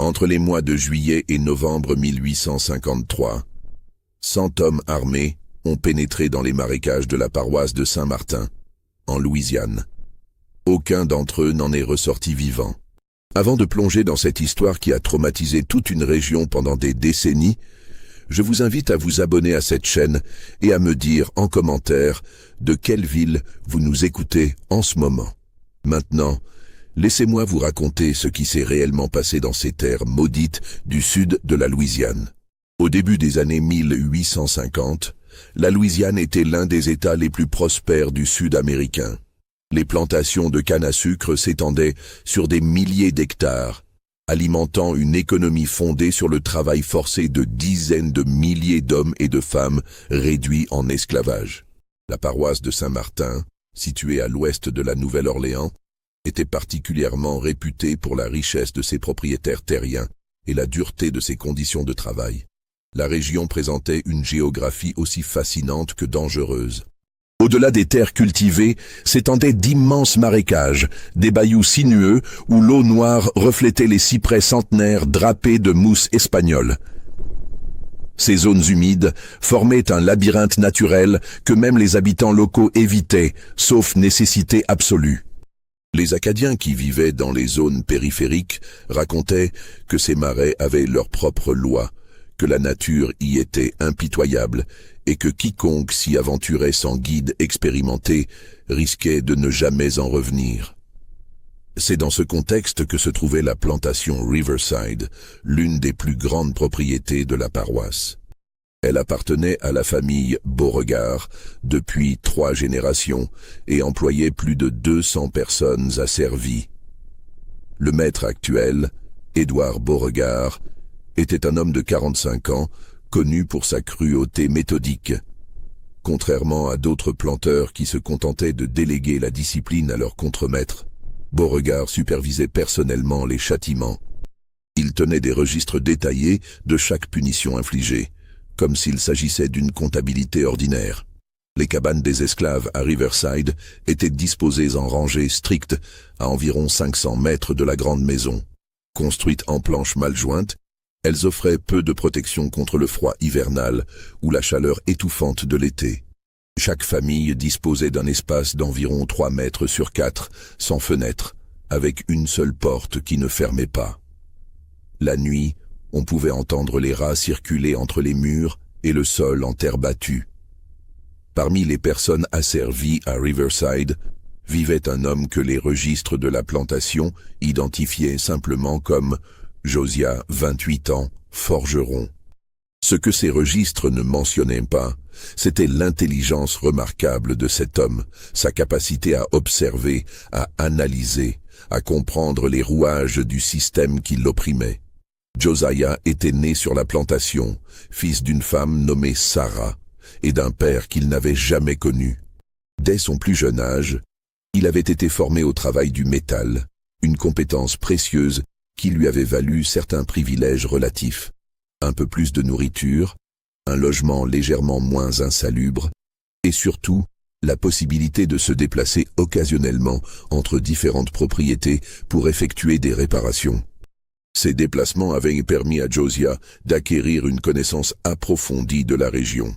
Entre les mois de juillet et novembre 1853, 100 hommes armés ont pénétré dans les marécages de la paroisse de Saint-Martin, en Louisiane. Aucun d'entre eux n'en est ressorti vivant. Avant de plonger dans cette histoire qui a traumatisé toute une région pendant des décennies, je vous invite à vous abonner à cette chaîne et à me dire en commentaire de quelle ville vous nous écoutez en ce moment. Maintenant, laissez-moi vous raconter ce qui s'est réellement passé dans ces terres maudites du sud de la Louisiane. Au début des années 1850, la Louisiane était l'un des États les plus prospères du sud américain. Les plantations de canne à sucre s'étendaient sur des milliers d'hectares, alimentant une économie fondée sur le travail forcé de dizaines de milliers d'hommes et de femmes réduits en esclavage. La paroisse de Saint-Martin, située à l'ouest de la Nouvelle-Orléans, était particulièrement réputée pour la richesse de ses propriétaires terriens et la dureté de ses conditions de travail. La région présentait une géographie aussi fascinante que dangereuse. Au-delà des terres cultivées s'étendaient d'immenses marécages, des bayous sinueux où l'eau noire reflétait les cyprès centenaires drapés de mousse espagnole. Ces zones humides formaient un labyrinthe naturel que même les habitants locaux évitaient, sauf nécessité absolue. Les Acadiens qui vivaient dans les zones périphériques racontaient que ces marais avaient leurs propres lois, que la nature y était impitoyable et que quiconque s'y aventurait sans guide expérimenté risquait de ne jamais en revenir. C'est dans ce contexte que se trouvait la plantation Riverside, l'une des plus grandes propriétés de la paroisse. Elle appartenait à la famille Beauregard depuis 3 générations et employait plus de 200 personnes asservies. Le maître actuel, Édouard Beauregard, était un homme de 45 ans, connu pour sa cruauté méthodique. Contrairement à d'autres planteurs qui se contentaient de déléguer la discipline à leur contremaître, Beauregard supervisait personnellement les châtiments. Il tenait des registres détaillés de chaque punition infligée, comme s'il s'agissait d'une comptabilité ordinaire. Les cabanes des esclaves à Riverside étaient disposées en rangées strictes à environ 500 mètres de la grande maison. Construites en planches mal jointes, elles offraient peu de protection contre le froid hivernal ou la chaleur étouffante de l'été. Chaque famille disposait d'un espace d'environ 3 mètres sur 4, sans fenêtre, avec une seule porte qui ne fermait pas. La nuit, on pouvait entendre les rats circuler entre les murs et le sol en terre battue. Parmi les personnes asservies à Riverside, vivait un homme que les registres de la plantation identifiaient simplement comme Josiah, 28 ans, forgeron. Ce que ces registres ne mentionnaient pas, c'était l'intelligence remarquable de cet homme, sa capacité à observer, à analyser, à comprendre les rouages du système qui l'opprimait. Josiah était né sur la plantation, fils d'une femme nommée Sarah, et d'un père qu'il n'avait jamais connu. Dès son plus jeune âge, il avait été formé au travail du métal, une compétence précieuse qui lui avait valu certains privilèges relatifs, un peu plus de nourriture, un logement légèrement moins insalubre, et surtout la possibilité de se déplacer occasionnellement entre différentes propriétés pour effectuer des réparations. Ces déplacements avaient permis à Josiah d'acquérir une connaissance approfondie de la région.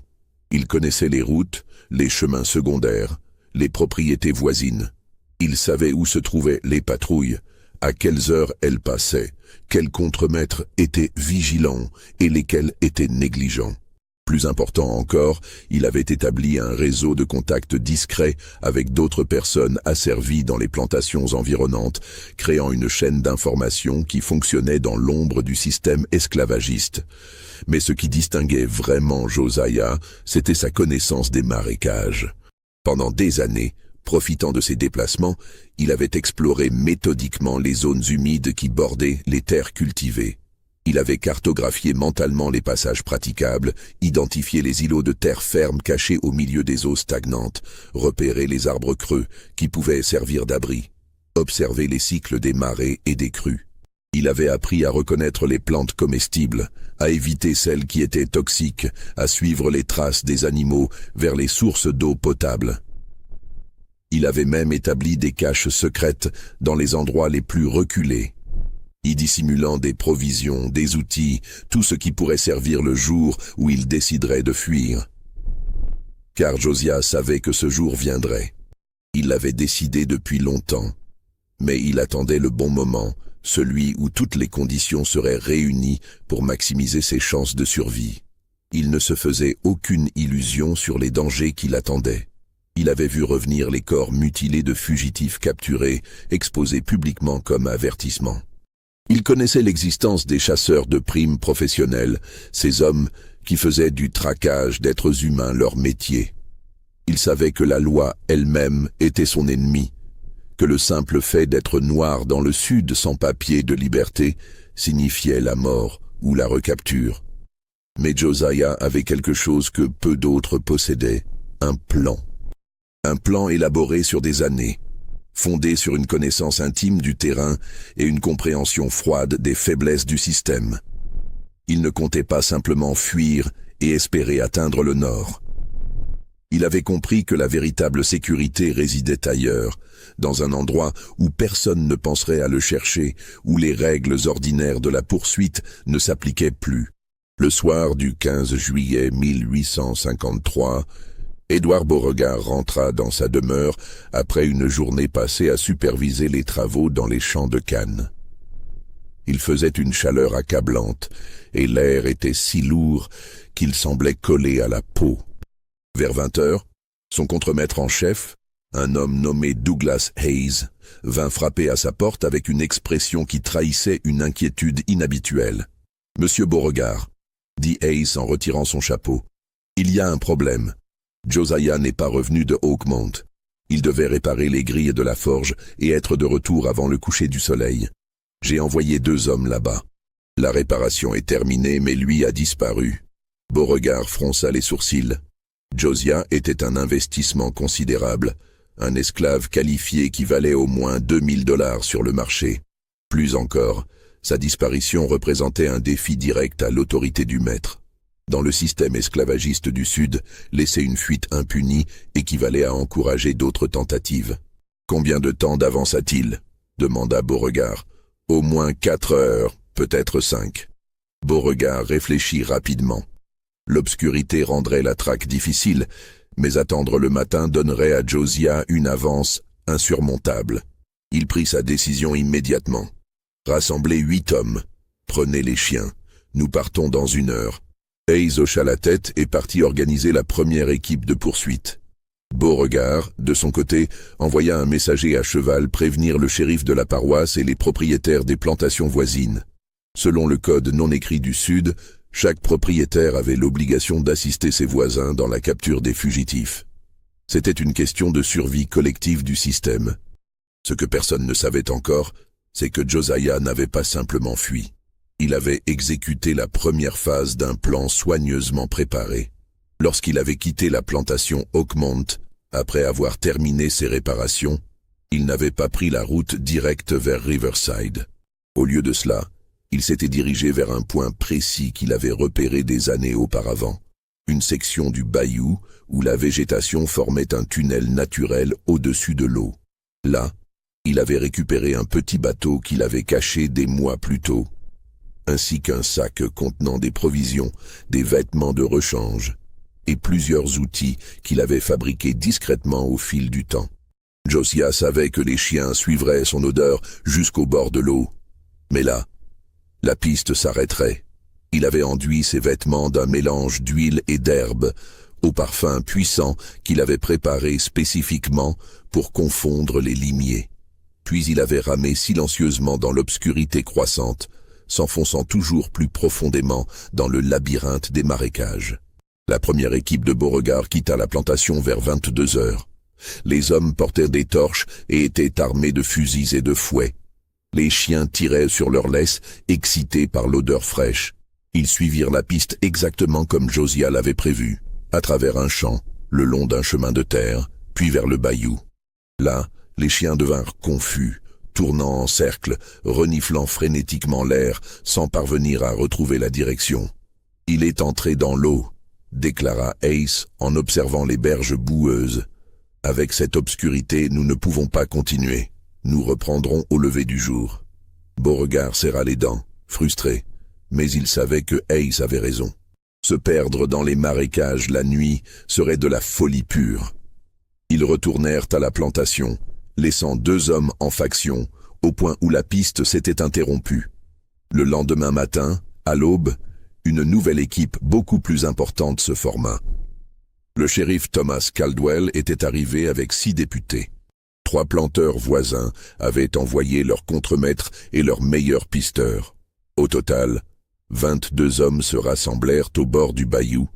Il connaissait les routes, les chemins secondaires, les propriétés voisines. Il savait où se trouvaient les patrouilles, à quelles heures elles passaient, quels contremaîtres étaient vigilants et lesquels étaient négligents. Plus important encore, il avait établi un réseau de contacts discrets avec d'autres personnes asservies dans les plantations environnantes, créant une chaîne d'information qui fonctionnait dans l'ombre du système esclavagiste. Mais ce qui distinguait vraiment Josiah, c'était sa connaissance des marécages. Pendant des années, profitant de ses déplacements, il avait exploré méthodiquement les zones humides qui bordaient les terres cultivées. Il avait cartographié mentalement les passages praticables, identifié les îlots de terre ferme cachés au milieu des eaux stagnantes, repéré les arbres creux qui pouvaient servir d'abri, observé les cycles des marées et des crues. Il avait appris à reconnaître les plantes comestibles, à éviter celles qui étaient toxiques, à suivre les traces des animaux vers les sources d'eau potable. Il avait même établi des caches secrètes dans les endroits les plus reculés. y dissimulant des provisions, des outils, tout ce qui pourrait servir le jour où il déciderait de fuir. Car Josiah savait que ce jour viendrait. Il l'avait décidé depuis longtemps. Mais il attendait le bon moment, celui où toutes les conditions seraient réunies pour maximiser ses chances de survie. Il ne se faisait aucune illusion sur les dangers qui l'attendaient. Il avait vu revenir les corps mutilés de fugitifs capturés, exposés publiquement comme avertissement. Il connaissait l'existence des chasseurs de primes professionnels, ces hommes qui faisaient du traquage d'êtres humains leur métier. Il savait que la loi elle-même était son ennemi, que le simple fait d'être noir dans le sud sans papier de liberté signifiait la mort ou la recapture. Mais Josiah avait quelque chose que peu d'autres possédaient, un plan. Un plan élaboré sur des années, fondé sur une connaissance intime du terrain et une compréhension froide des faiblesses du système. Il ne comptait pas simplement fuir et espérer atteindre le nord. Il avait compris que la véritable sécurité résidait ailleurs, dans un endroit où personne ne penserait à le chercher, où les règles ordinaires de la poursuite ne s'appliquaient plus. Le soir du 15 juillet 1853, Édouard Beauregard rentra dans sa demeure après une journée passée à superviser les travaux dans les champs de canne. Il faisait une chaleur accablante, et l'air était si lourd qu'il semblait coller à la peau. Vers 20 heures, son contremaître en chef, un homme nommé Douglas Hayes, vint frapper à sa porte avec une expression qui trahissait une inquiétude inhabituelle. « Monsieur Beauregard, » dit Hayes en retirant son chapeau, « il y a un problème. Josiah n'est pas revenu de Oakmont. Il devait réparer les grilles de la forge et être de retour avant le coucher du soleil. J'ai envoyé 2 hommes là-bas. La réparation est terminée, mais lui a disparu. » Beauregard fronça les sourcils. Josiah était un investissement considérable, un esclave qualifié qui valait au moins 2000 $ sur le marché. Plus encore, sa disparition représentait un défi direct à l'autorité du maître. Dans le système esclavagiste du Sud, laisser une fuite impunie équivalait à encourager d'autres tentatives. « Combien de temps d'avance a-t-il » demanda Beauregard. « Au moins 4 heures, peut-être 5. » Beauregard réfléchit rapidement. L'obscurité rendrait la traque difficile, mais attendre le matin donnerait à Josiah une avance insurmontable. Il prit sa décision immédiatement. « Rassemblez 8 hommes. Prenez les chiens. Nous partons dans 1 heure. » Hayes hocha la tête et partit organiser la première équipe de poursuite. Beauregard, de son côté, envoya un messager à cheval prévenir le shérif de la paroisse et les propriétaires des plantations voisines. Selon le code non écrit du Sud, chaque propriétaire avait l'obligation d'assister ses voisins dans la capture des fugitifs. C'était une question de survie collective du système. Ce que personne ne savait encore, c'est que Josiah n'avait pas simplement fui. Il avait exécuté la première phase d'un plan soigneusement préparé. Lorsqu'il avait quitté la plantation Oakmont, après avoir terminé ses réparations, il n'avait pas pris la route directe vers Riverside. Au lieu de cela, il s'était dirigé vers un point précis qu'il avait repéré des années auparavant, une section du bayou où la végétation formait un tunnel naturel au-dessus de l'eau. Là, il avait récupéré un petit bateau qu'il avait caché des mois plus tôt, ainsi qu'un sac contenant des provisions, des vêtements de rechange et plusieurs outils qu'il avait fabriqués discrètement au fil du temps. Josiah savait que les chiens suivraient son odeur jusqu'au bord de l'eau. Mais là, la piste s'arrêterait. Il avait enduit ses vêtements d'un mélange d'huile et d'herbe, au parfum puissant qu'il avait préparé spécifiquement pour confondre les limiers. Puis il avait ramé silencieusement dans l'obscurité croissante, s'enfonçant toujours plus profondément dans le labyrinthe des marécages. La première équipe de Beauregard quitta la plantation vers 22 heures. Les hommes portaient des torches et étaient armés de fusils et de fouets. Les chiens tiraient sur leurs laisses, excités par l'odeur fraîche. Ils suivirent la piste exactement comme Josiah l'avait prévu, à travers un champ, le long d'un chemin de terre, puis vers le bayou. Là, les chiens devinrent confus, tournant en cercle, reniflant frénétiquement l'air, sans parvenir à retrouver la direction. « Il est entré dans l'eau », déclara Hayes en observant les berges boueuses. « Avec cette obscurité, nous ne pouvons pas continuer. Nous reprendrons au lever du jour. » Beauregard serra les dents, frustré, mais il savait que Hayes avait raison. Se perdre dans les marécages la nuit serait de la folie pure. Ils retournèrent à la plantation, laissant 2 hommes en faction, au point où la piste s'était interrompue. Le lendemain matin, à l'aube, une nouvelle équipe beaucoup plus importante se forma. Le shérif Thomas Caldwell était arrivé avec 6 députés. 3 planteurs voisins avaient envoyé leurs contremaîtres et leurs meilleurs pisteurs. Au total, 22 hommes se rassemblèrent au bord du bayou,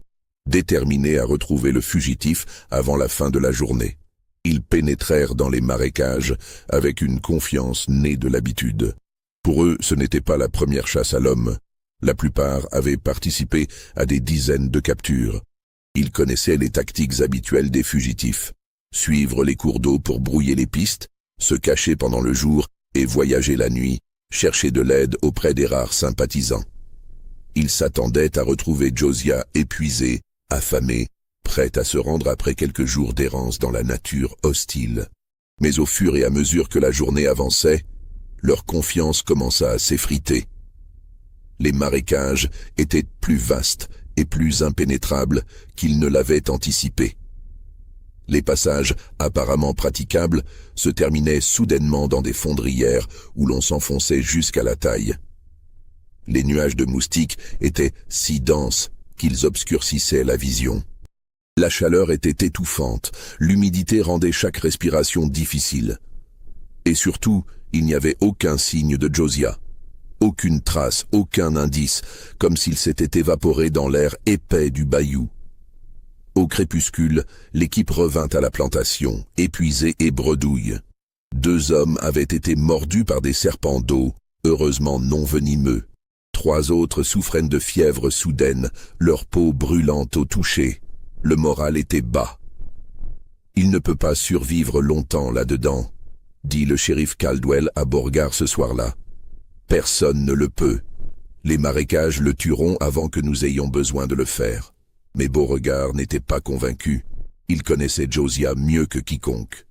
déterminés à retrouver le fugitif avant la fin de la journée. Ils pénétrèrent dans les marécages avec une confiance née de l'habitude. Pour eux, ce n'était pas la première chasse à l'homme. La plupart avaient participé à des dizaines de captures. Ils connaissaient les tactiques habituelles des fugitifs. Suivre les cours d'eau pour brouiller les pistes, se cacher pendant le jour et voyager la nuit, chercher de l'aide auprès des rares sympathisants. Ils s'attendaient à retrouver Josiah épuisé, affamé, prêt à se rendre après quelques jours d'errance dans la nature hostile. Mais au fur et à mesure que la journée avançait, leur confiance commença à s'effriter. Les marécages étaient plus vastes et plus impénétrables qu'ils ne l'avaient anticipé. Les passages apparemment praticables se terminaient soudainement dans des fondrières où l'on s'enfonçait jusqu'à la taille. Les nuages de moustiques étaient si denses qu'ils obscurcissaient la vision. La chaleur était étouffante, l'humidité rendait chaque respiration difficile. Et surtout, il n'y avait aucun signe de Josiah. Aucune trace, aucun indice, comme s'il s'était évaporé dans l'air épais du bayou. Au crépuscule, l'équipe revint à la plantation, épuisée et bredouille. 2 hommes avaient été mordus par des serpents d'eau, heureusement non venimeux. 3 autres souffraient de fièvre soudaine, leur peau brûlante au toucher. Le moral était bas. « Il ne peut pas survivre longtemps là-dedans », dit le shérif Caldwell à Beauregard ce soir-là. « Personne ne le peut. Les marécages le tueront avant que nous ayons besoin de le faire. » Mais Beauregard n'était pas convaincu. Il connaissait Josiah mieux que quiconque.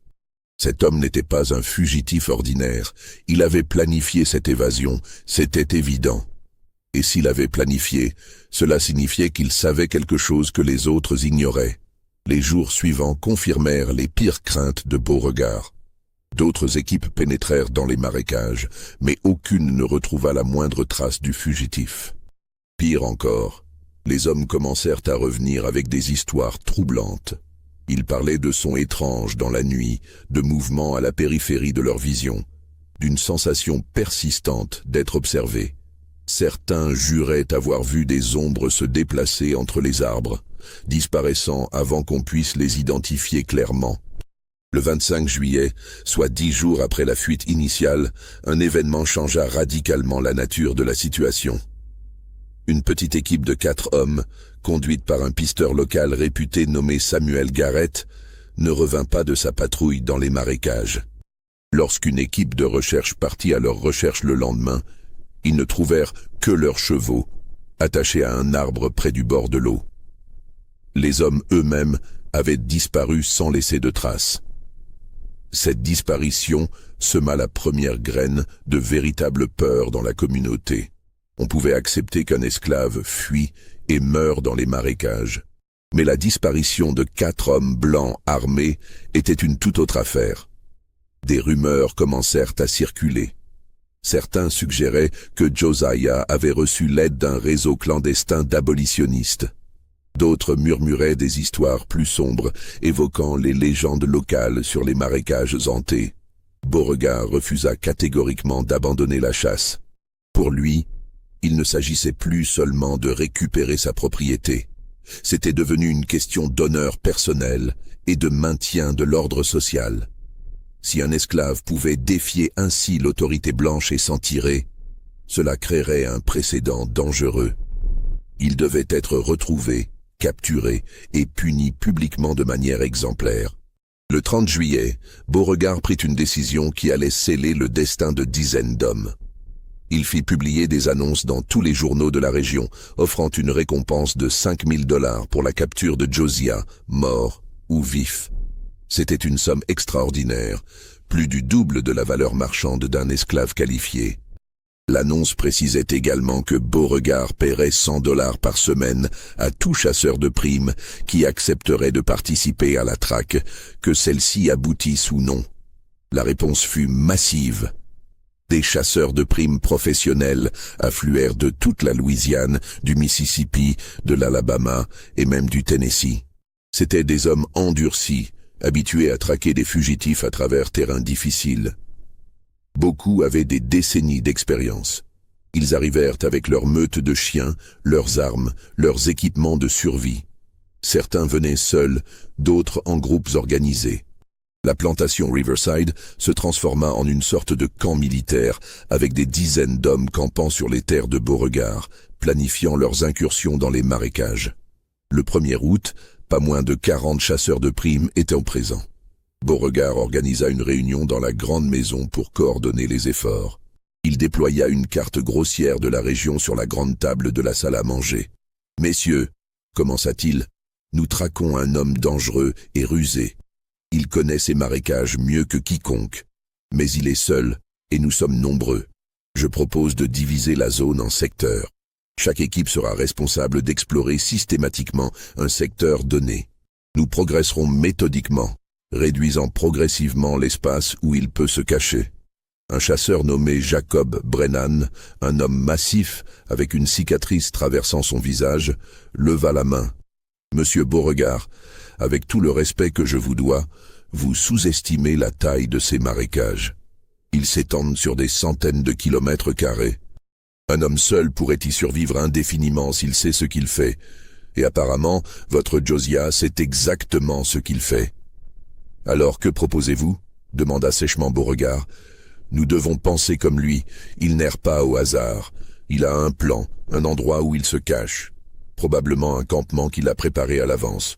Cet homme n'était pas un fugitif ordinaire. Il avait planifié cette évasion, c'était évident. Et s'il avait planifié, cela signifiait qu'il savait quelque chose que les autres ignoraient. Les jours suivants confirmèrent les pires craintes de Beauregard. D'autres équipes pénétrèrent dans les marécages, mais aucune ne retrouva la moindre trace du fugitif. Pire encore, les hommes commencèrent à revenir avec des histoires troublantes. Ils parlaient de sons étranges dans la nuit, de mouvements à la périphérie de leur vision, d'une sensation persistante d'être observés. Certains juraient avoir vu des ombres se déplacer entre les arbres, disparaissant avant qu'on puisse les identifier clairement. Le 25 juillet, soit 10 jours après la fuite initiale, un événement changea radicalement la nature de la situation. Une petite équipe de 4 hommes, conduite par un pisteur local réputé nommé Samuel Garrett, ne revint pas de sa patrouille dans les marécages. Lorsqu'une équipe de recherche partit à leur recherche le lendemain, ils ne trouvèrent que leurs chevaux, attachés à un arbre près du bord de l'eau. Les hommes eux-mêmes avaient disparu sans laisser de traces. Cette disparition sema la première graine de véritable peur dans la communauté. On pouvait accepter qu'un esclave fuit et meure dans les marécages. Mais la disparition de 4 hommes blancs armés était une toute autre affaire. Des rumeurs commencèrent à circuler. Certains suggéraient que Josiah avait reçu l'aide d'un réseau clandestin d'abolitionnistes. D'autres murmuraient des histoires plus sombres, évoquant les légendes locales sur les marécages hantés. Beauregard refusa catégoriquement d'abandonner la chasse. Pour lui, il ne s'agissait plus seulement de récupérer sa propriété. C'était devenu une question d'honneur personnel et de maintien de l'ordre social. Si un esclave pouvait défier ainsi l'autorité blanche et s'en tirer, cela créerait un précédent dangereux. Il devait être retrouvé, capturé et puni publiquement de manière exemplaire. Le 30 juillet, Beauregard prit une décision qui allait sceller le destin de dizaines d'hommes. Il fit publier des annonces dans tous les journaux de la région, offrant une récompense de 5 000 $ pour la capture de Josiah, mort ou vif. C'était une somme extraordinaire, plus du double de la valeur marchande d'un esclave qualifié. L'annonce précisait également que Beauregard paierait 100 $ par semaine à tout chasseur de primes qui accepterait de participer à la traque, que celle-ci aboutisse ou non. La réponse fut massive. Des chasseurs de primes professionnels affluèrent de toute la Louisiane, du Mississippi, de l'Alabama et même du Tennessee. C'étaient des hommes endurcis, habitués à traquer des fugitifs à travers terrains difficiles. Beaucoup avaient des décennies d'expérience. Ils arrivèrent avec leurs meutes de chiens, leurs armes, leurs équipements de survie. Certains venaient seuls, d'autres en groupes organisés. La plantation Riverside se transforma en une sorte de camp militaire avec des dizaines d'hommes campant sur les terres de Beauregard, planifiant leurs incursions dans les marécages. Le 1er août, pas moins de 40 chasseurs de primes étaient présents. Beauregard organisa une réunion dans la grande maison pour coordonner les efforts. Il déploya une carte grossière de la région sur la grande table de la salle à manger. « Messieurs, commença-t-il, nous traquons un homme dangereux et rusé. Il connaît ces marécages mieux que quiconque, mais il est seul et nous sommes nombreux. Je propose de diviser la zone en secteurs. Chaque équipe sera responsable d'explorer systématiquement un secteur donné. Nous progresserons méthodiquement, réduisant progressivement l'espace où il peut se cacher. » Un chasseur nommé Jacob Brennan, un homme massif avec une cicatrice traversant son visage, leva la main. « Monsieur Beauregard, avec tout le respect que je vous dois, vous sous-estimez la taille de ces marécages. Ils s'étendent sur des centaines de kilomètres carrés. Un homme seul pourrait y survivre indéfiniment s'il sait ce qu'il fait, et apparemment, votre Josiah sait exactement ce qu'il fait. »« Alors que proposez-vous » demanda sèchement Beauregard. « Nous devons penser comme lui, il n'erre pas au hasard. Il a un plan, un endroit où il se cache. Probablement un campement qu'il a préparé à l'avance.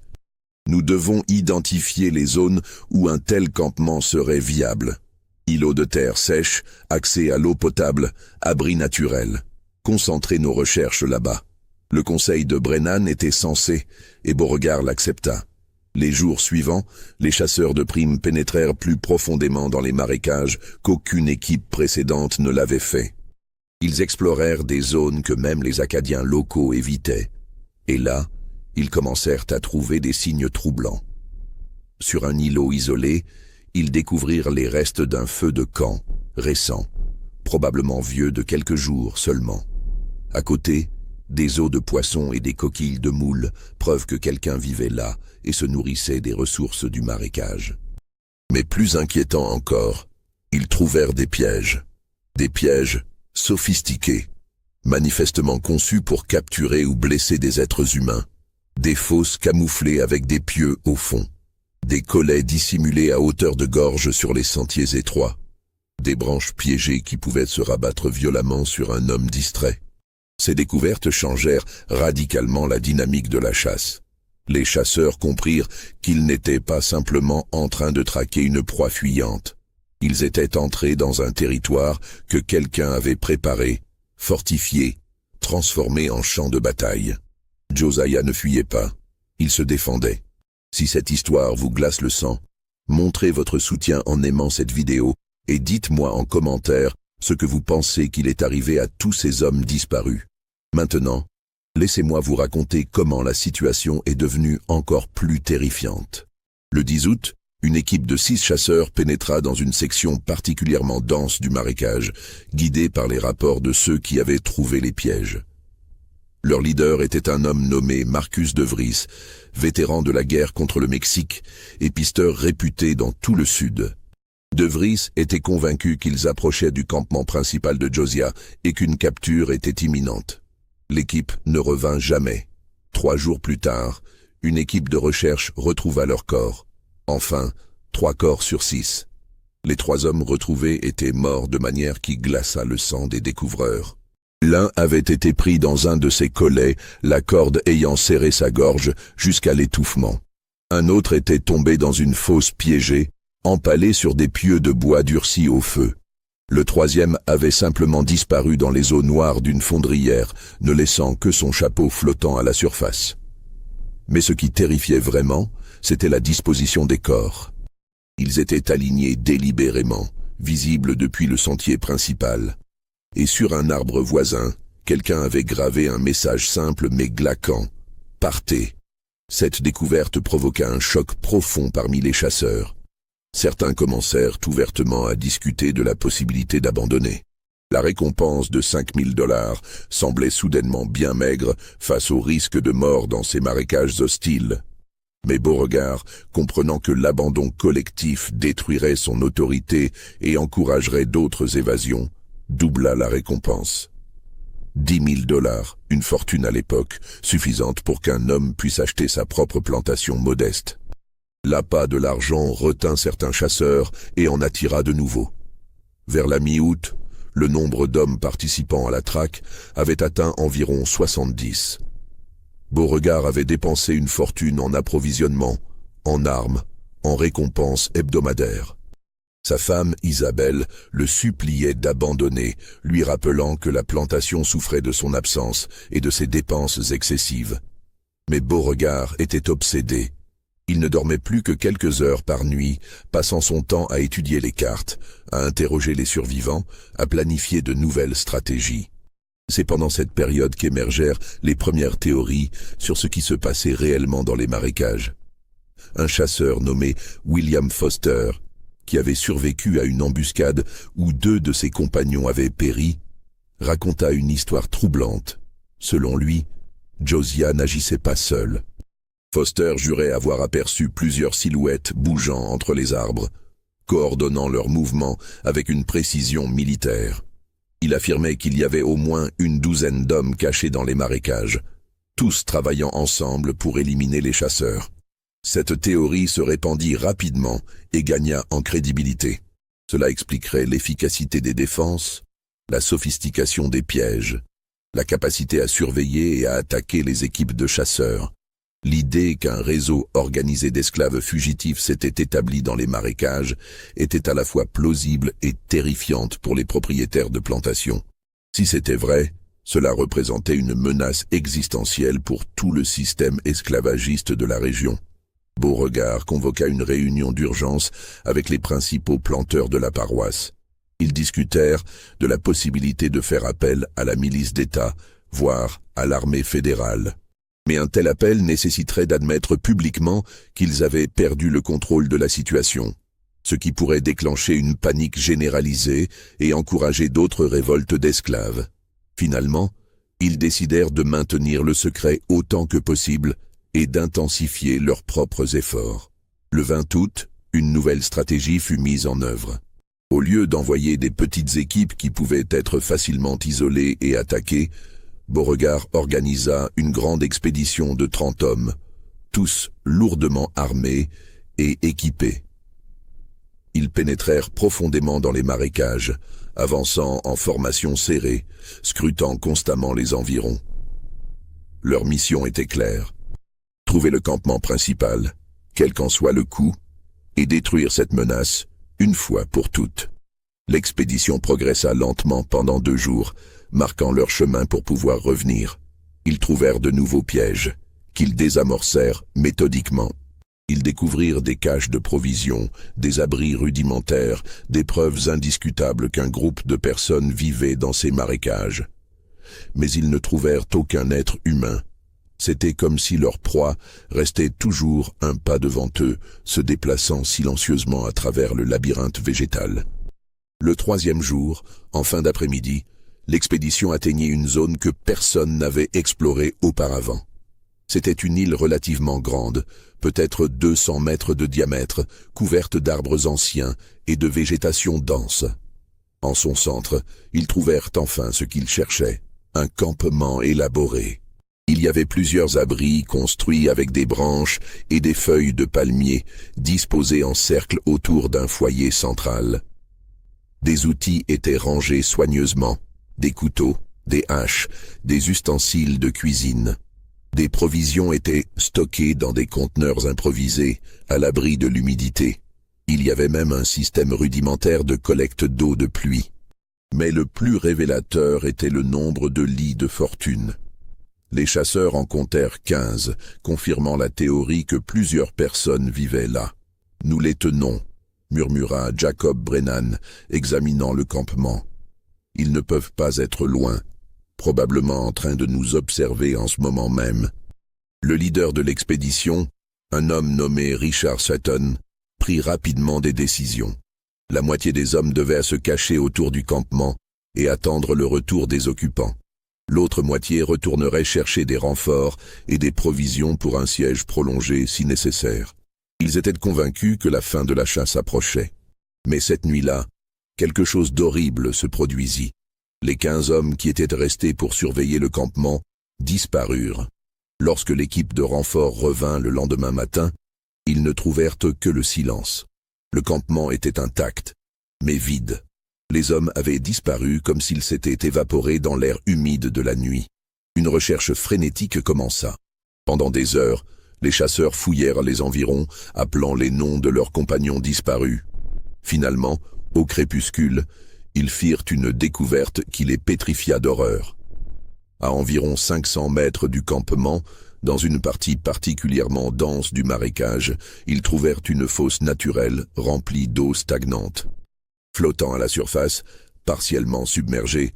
Nous devons identifier les zones où un tel campement serait viable. Îlots de terre sèche, accès à l'eau potable, abri naturel. Concentrer nos recherches là-bas. » Le conseil de Brennan était sensé, et Beauregard l'accepta. Les jours suivants, les chasseurs de primes pénétrèrent plus profondément dans les marécages qu'aucune équipe précédente ne l'avait fait. Ils explorèrent des zones que même les Acadiens locaux évitaient. Et là, ils commencèrent à trouver des signes troublants. Sur un îlot isolé, ils découvrirent les restes d'un feu de camp, récent, probablement vieux de quelques jours seulement. À côté, des os de poissons et des coquilles de moules, preuve que quelqu'un vivait là et se nourrissait des ressources du marécage. Mais plus inquiétant encore, ils trouvèrent des pièges sophistiqués, manifestement conçus pour capturer ou blesser des êtres humains, des fosses camouflées avec des pieux au fond, des collets dissimulés à hauteur de gorge sur les sentiers étroits, des branches piégées qui pouvaient se rabattre violemment sur un homme distrait. Ces découvertes changèrent radicalement la dynamique de la chasse. Les chasseurs comprirent qu'ils n'étaient pas simplement en train de traquer une proie fuyante. Ils étaient entrés dans un territoire que quelqu'un avait préparé, fortifié, transformé en champ de bataille. Josiah ne fuyait pas, il se défendait. Si cette histoire vous glace le sang, montrez votre soutien en aimant cette vidéo et dites-moi en commentaire ce que vous pensez qu'il est arrivé à tous ces hommes disparus. Maintenant, laissez-moi vous raconter comment la situation est devenue encore plus terrifiante. Le 10 août, une équipe de 6 chasseurs pénétra dans une section particulièrement dense du marécage, guidée par les rapports de ceux qui avaient trouvé les pièges. Leur leader était un homme nommé Marcus de Vries, vétéran de la guerre contre le Mexique et pisteur réputé dans tout le sud. De Vries était convaincu qu'ils approchaient du campement principal de Josiah et qu'une capture était imminente. L'équipe ne revint jamais. 3 jours plus tard, une équipe de recherche retrouva leur corps. Enfin, 3 corps sur 6. Les 3 hommes retrouvés étaient morts de manière qui glaça le sang des découvreurs. L'un avait été pris dans un de ses collets, la corde ayant serré sa gorge jusqu'à l'étouffement. Un autre était tombé dans une fosse piégée, empalé sur des pieux de bois durcis au feu. Le 3e avait simplement disparu dans les eaux noires d'une fondrière, ne laissant que son chapeau flottant à la surface. Mais ce qui terrifiait vraiment, c'était la disposition des corps. Ils étaient alignés délibérément, visibles depuis le sentier principal. Et sur un arbre voisin, quelqu'un avait gravé un message simple mais glaquant. « Partez ». Cette découverte provoqua un choc profond parmi les chasseurs. Certains commencèrent ouvertement à discuter de la possibilité d'abandonner. La récompense de 5 000 $ semblait soudainement bien maigre face au risque de mort dans ces marécages hostiles. Mais Beauregard, comprenant que l'abandon collectif détruirait son autorité et encouragerait d'autres évasions, doubla la récompense. 10 000 $, une fortune à l'époque, suffisante pour qu'un homme puisse acheter sa propre plantation modeste. L'appât de l'argent retint certains chasseurs et en attira de nouveaux. Vers la mi-août, le nombre d'hommes participant à la traque avait atteint environ 70. Beauregard avait dépensé une fortune en approvisionnement, en armes, en récompenses hebdomadaires. Sa femme, Isabelle, le suppliait d'abandonner, lui rappelant que la plantation souffrait de son absence et de ses dépenses excessives. Mais Beauregard était obsédé. Il ne dormait plus que quelques heures par nuit, passant son temps à étudier les cartes, à interroger les survivants, à planifier de nouvelles stratégies. C'est pendant cette période qu'émergèrent les premières théories sur ce qui se passait réellement dans les marécages. Un chasseur nommé William Foster, qui avait survécu à une embuscade où 2 de ses compagnons avaient péri, raconta une histoire troublante. Selon lui, Josiah n'agissait pas seul. Foster jurait avoir aperçu plusieurs silhouettes bougeant entre les arbres, coordonnant leurs mouvements avec une précision militaire. Il affirmait qu'il y avait au moins une douzaine d'hommes cachés dans les marécages, tous travaillant ensemble pour éliminer les chasseurs. Cette théorie se répandit rapidement et gagna en crédibilité. Cela expliquerait l'efficacité des défenses, la sophistication des pièges, la capacité à surveiller et à attaquer les équipes de chasseurs. L'idée qu'un réseau organisé d'esclaves fugitifs s'était établi dans les marécages était à la fois plausible et terrifiante pour les propriétaires de plantations. Si c'était vrai, cela représentait une menace existentielle pour tout le système esclavagiste de la région. Beauregard convoqua une réunion d'urgence avec les principaux planteurs de la paroisse. Ils discutèrent de la possibilité de faire appel à la milice d'État, voire à l'armée fédérale. Mais un tel appel nécessiterait d'admettre publiquement qu'ils avaient perdu le contrôle de la situation, ce qui pourrait déclencher une panique généralisée et encourager d'autres révoltes d'esclaves. Finalement, ils décidèrent de maintenir le secret autant que possible et d'intensifier leurs propres efforts. Le 20 août, une nouvelle stratégie fut mise en œuvre. Au lieu d'envoyer des petites équipes qui pouvaient être facilement isolées et attaquées, Beauregard organisa une grande expédition de 30 hommes, tous lourdement armés et équipés. Ils pénétrèrent profondément dans les marécages, avançant en formation serrée, scrutant constamment les environs. Leur mission était claire: trouver le campement principal, quel qu'en soit le coût, et détruire cette menace une fois pour toutes. L'expédition progressa lentement pendant 2 jours, marquant leur chemin pour pouvoir revenir. Ils trouvèrent de nouveaux pièges, qu'ils désamorcèrent méthodiquement. Ils découvrirent des caches de provisions, des abris rudimentaires, des preuves indiscutables qu'un groupe de personnes vivait dans ces marécages. Mais ils ne trouvèrent aucun être humain. C'était comme si leur proie restait toujours un pas devant eux, se déplaçant silencieusement à travers le labyrinthe végétal. Le 3e jour, en fin d'après-midi, l'expédition atteignit une zone que personne n'avait explorée auparavant. C'était une île relativement grande, peut-être 200 mètres de diamètre, couverte d'arbres anciens et de végétation dense. En son centre, ils trouvèrent enfin ce qu'ils cherchaient, un campement élaboré. Il y avait plusieurs abris construits avec des branches et des feuilles de palmier, disposés en cercle autour d'un foyer central. Des outils étaient rangés soigneusement, des couteaux, des haches, des ustensiles de cuisine. Des provisions étaient stockées dans des conteneurs improvisés, à l'abri de l'humidité. Il y avait même un système rudimentaire de collecte d'eau de pluie. Mais le plus révélateur était le nombre de lits de fortune. Les chasseurs en comptèrent 15, confirmant la théorie que plusieurs personnes vivaient là. « Nous les tenons », murmura Jacob Brennan, examinant le campement. Ils ne peuvent pas être loin, probablement en train de nous observer en ce moment même. Le leader de l'expédition, un homme nommé Richard Sutton, prit rapidement des décisions. La moitié des hommes devaient se cacher autour du campement et attendre le retour des occupants. L'autre moitié retournerait chercher des renforts et des provisions pour un siège prolongé si nécessaire. Ils étaient convaincus que la fin de la chasse approchait. Mais cette nuit-là, quelque chose d'horrible se produisit. Les 15 hommes qui étaient restés pour surveiller le campement disparurent. Lorsque l'équipe de renfort revint le lendemain matin, ils ne trouvèrent que le silence. Le campement était intact, mais vide. Les hommes avaient disparu comme s'ils s'étaient évaporés dans l'air humide de la nuit. Une recherche frénétique commença. Pendant des heures, les chasseurs fouillèrent les environs, appelant les noms de leurs compagnons disparus. Finalement, au crépuscule, ils firent une découverte qui les pétrifia d'horreur. À environ 500 mètres du campement, dans une partie particulièrement dense du marécage, ils trouvèrent une fosse naturelle remplie d'eau stagnante. Flottant à la surface, partiellement submergés,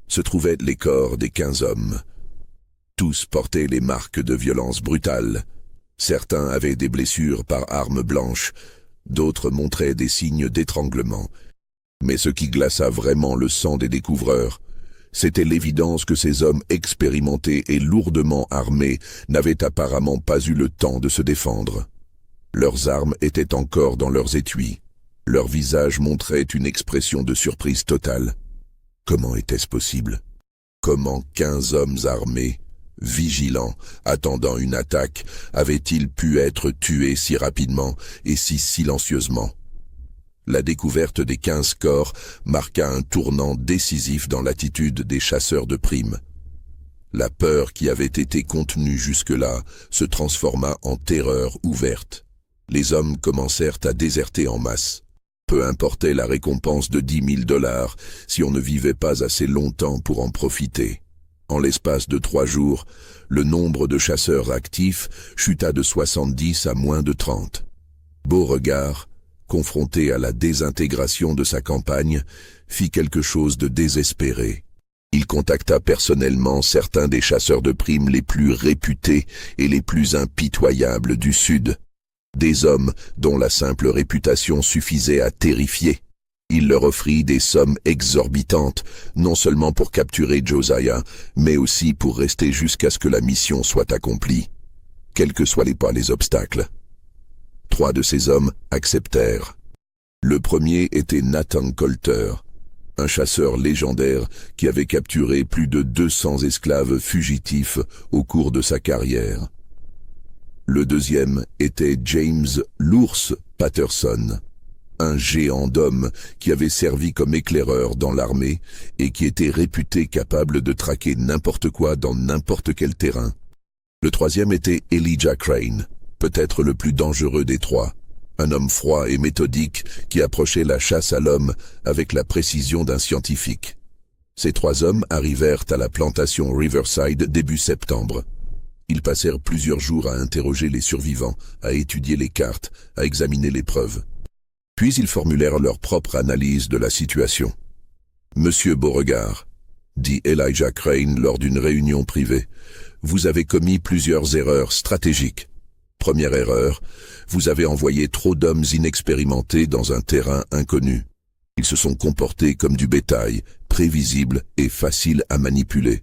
se trouvaient les corps des 15 hommes. Tous portaient les marques de violence brutale. Certains avaient des blessures par arme blanche, d'autres montraient des signes d'étranglement. Mais ce qui glaça vraiment le sang des découvreurs, c'était l'évidence que ces hommes expérimentés et lourdement armés n'avaient apparemment pas eu le temps de se défendre. Leurs armes étaient encore dans leurs étuis. Leur visage montrait une expression de surprise totale. Comment était-ce possible? Comment 15 hommes armés, vigilants, attendant une attaque, avaient-ils pu être tués si rapidement et si silencieusement? La découverte des 15 corps marqua un tournant décisif dans l'attitude des chasseurs de primes. La peur qui avait été contenue jusque-là se transforma en terreur ouverte. Les hommes commencèrent à déserter en masse. Peu importait la récompense de 10 000 $ si on ne vivait pas assez longtemps pour en profiter. En l'espace de 3 jours, le nombre de chasseurs actifs chuta de 70 à moins de 30. Beauregard, confronté à la désintégration de sa campagne, fit quelque chose de désespéré. Il contacta personnellement certains des chasseurs de primes les plus réputés et les plus impitoyables du Sud. Des hommes dont la simple réputation suffisait à terrifier. Il leur offrit des sommes exorbitantes, non seulement pour capturer Josiah, mais aussi pour rester jusqu'à ce que la mission soit accomplie, quels que soient les obstacles. 3 de ces hommes acceptèrent. Le premier était Nathan Coulter, un chasseur légendaire qui avait capturé plus de 200 esclaves fugitifs au cours de sa carrière. Le deuxième était James l'Ours Patterson, un géant d'homme qui avait servi comme éclaireur dans l'armée et qui était réputé capable de traquer n'importe quoi dans n'importe quel terrain. Le troisième était Elijah Crane, peut-être le plus dangereux des 3, un homme froid et méthodique qui approchait la chasse à l'homme avec la précision d'un scientifique. Ces 3 hommes arrivèrent à la plantation Riverside début septembre. Ils passèrent plusieurs jours à interroger les survivants, à étudier les cartes, à examiner les preuves. Puis ils formulèrent leur propre analyse de la situation. « Monsieur Beauregard, » dit Elijah Crane lors d'une réunion privée, « vous avez commis plusieurs erreurs stratégiques. Première erreur, vous avez envoyé trop d'hommes inexpérimentés dans un terrain inconnu. Ils se sont comportés comme du bétail, prévisible et facile à manipuler.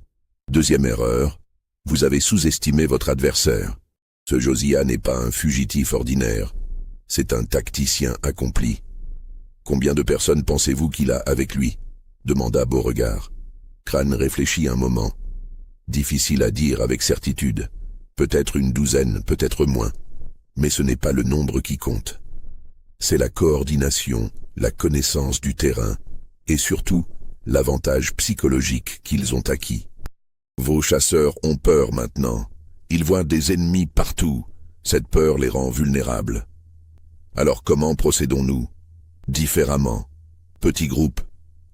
Deuxième erreur, vous avez sous-estimé votre adversaire. Ce Josiah n'est pas un fugitif ordinaire. C'est un tacticien accompli. Combien de personnes pensez-vous qu'il a avec lui? Demanda Beauregard. Crane réfléchit un moment. Difficile à dire avec certitude. Peut-être une douzaine, peut-être moins. Mais ce n'est pas le nombre qui compte. C'est la coordination, la connaissance du terrain, et surtout, l'avantage psychologique qu'ils ont acquis. Vos chasseurs ont peur maintenant. Ils voient des ennemis partout. Cette peur les rend vulnérables. Alors comment procédons-nous? Différemment. Petits groupes,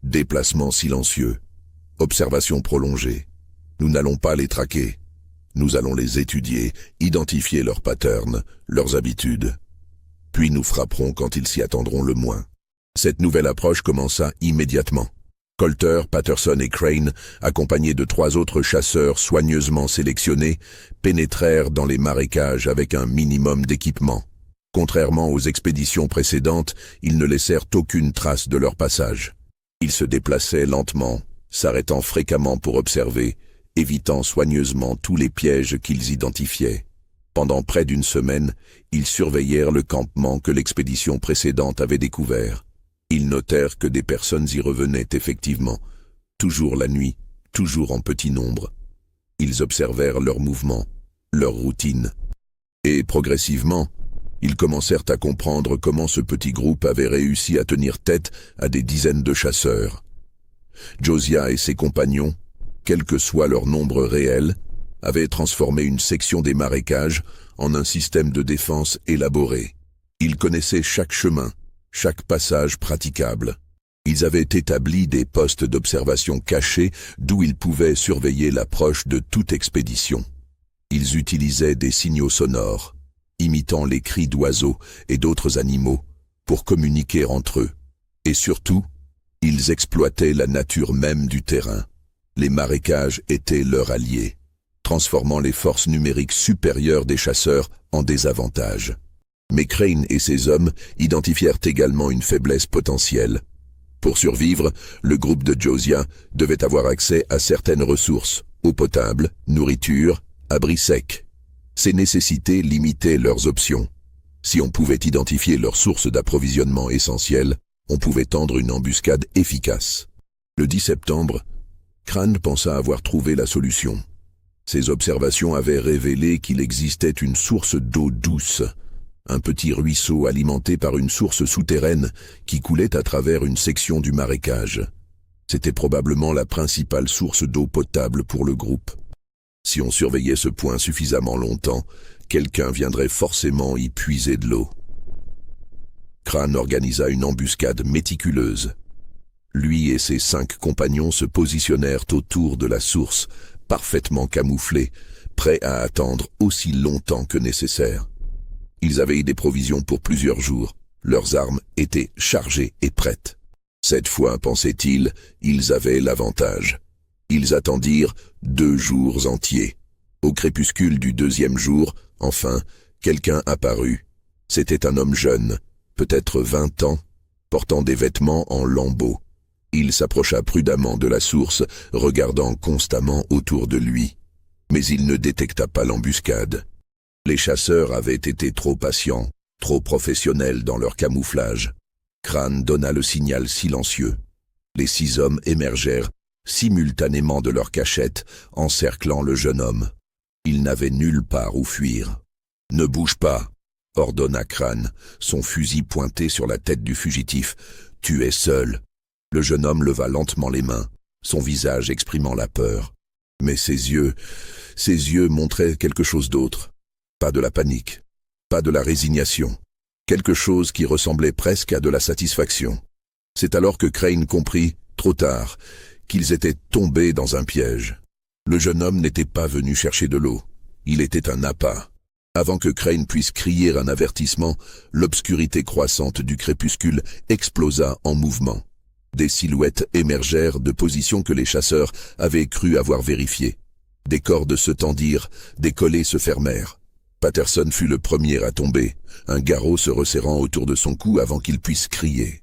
déplacements silencieux, observation prolongée. Nous n'allons pas les traquer. Nous allons les étudier, identifier leurs patterns, leurs habitudes. Puis nous frapperons quand ils s'y attendront le moins. Cette nouvelle approche commença immédiatement. Colter, Patterson et Crane, accompagnés de 3 autres chasseurs soigneusement sélectionnés, pénétrèrent dans les marécages avec un minimum d'équipement. Contrairement aux expéditions précédentes, ils ne laissèrent aucune trace de leur passage. Ils se déplaçaient lentement, s'arrêtant fréquemment pour observer, évitant soigneusement tous les pièges qu'ils identifiaient. Pendant près d'une semaine, ils surveillèrent le campement que l'expédition précédente avait découvert. Ils notèrent que des personnes y revenaient effectivement, toujours la nuit, toujours en petit nombre. Ils observèrent leurs mouvements, leurs routines. Et progressivement, ils commencèrent à comprendre comment ce petit groupe avait réussi à tenir tête à des dizaines de chasseurs. Josiah et ses compagnons, quel que soit leur nombre réel, avaient transformé une section des marécages en un système de défense élaboré. Ils connaissaient chaque chemin, chaque passage praticable. Ils avaient établi des postes d'observation cachés d'où ils pouvaient surveiller l'approche de toute expédition. Ils utilisaient des signaux sonores, imitant les cris d'oiseaux et d'autres animaux, pour communiquer entre eux. Et surtout, ils exploitaient la nature même du terrain. Les marécages étaient leurs alliés, transformant les forces numériques supérieures des chasseurs en désavantage. Mais Crane et ses hommes identifièrent également une faiblesse potentielle. Pour survivre, le groupe de Josiah devait avoir accès à certaines ressources, eau potable, nourriture, abri sec. Ces nécessités limitaient leurs options. Si on pouvait identifier leurs sources d'approvisionnement essentielles, on pouvait tendre une embuscade efficace. Le 10 septembre, Crane pensa avoir trouvé la solution. Ses observations avaient révélé qu'il existait une source d'eau douce, un petit ruisseau alimenté par une source souterraine qui coulait à travers une section du marécage. C'était probablement la principale source d'eau potable pour le groupe. Si on surveillait ce point suffisamment longtemps, quelqu'un viendrait forcément y puiser de l'eau. Crane organisa une embuscade méticuleuse. Lui et ses 5 compagnons se positionnèrent autour de la source, parfaitement camouflés, prêts à attendre aussi longtemps que nécessaire. Ils avaient des provisions pour plusieurs jours. Leurs armes étaient chargées et prêtes. Cette fois, pensaient-ils, ils avaient l'avantage. Ils attendirent 2 jours entiers. Au crépuscule du 2e jour, enfin, quelqu'un apparut. C'était un homme jeune, peut-être 20 ans, portant des vêtements en lambeaux. Il s'approcha prudemment de la source, regardant constamment autour de lui. Mais il ne détecta pas l'embuscade. Les chasseurs avaient été trop patients, trop professionnels dans leur camouflage. Crane donna le signal silencieux. Les 6 hommes émergèrent simultanément de leur cachette, encerclant le jeune homme. Ils n'avaient nulle part où fuir. « Ne bouge pas !» ordonna Crane, son fusil pointé sur la tête du fugitif. « Tu es seul !» Le jeune homme leva lentement les mains, son visage exprimant la peur. Mais ses yeux montraient quelque chose d'autre. Pas de la panique, pas de la résignation, quelque chose qui ressemblait presque à de la satisfaction. C'est alors que Crane comprit, trop tard, qu'ils étaient tombés dans un piège. Le jeune homme n'était pas venu chercher de l'eau, il était un appât. Avant que Crane puisse crier un avertissement, l'obscurité croissante du crépuscule explosa en mouvement. Des silhouettes émergèrent de positions que les chasseurs avaient cru avoir vérifiées. Des cordes se tendirent, des collets se fermèrent. Patterson fut le premier à tomber, un garrot se resserrant autour de son cou avant qu'il puisse crier.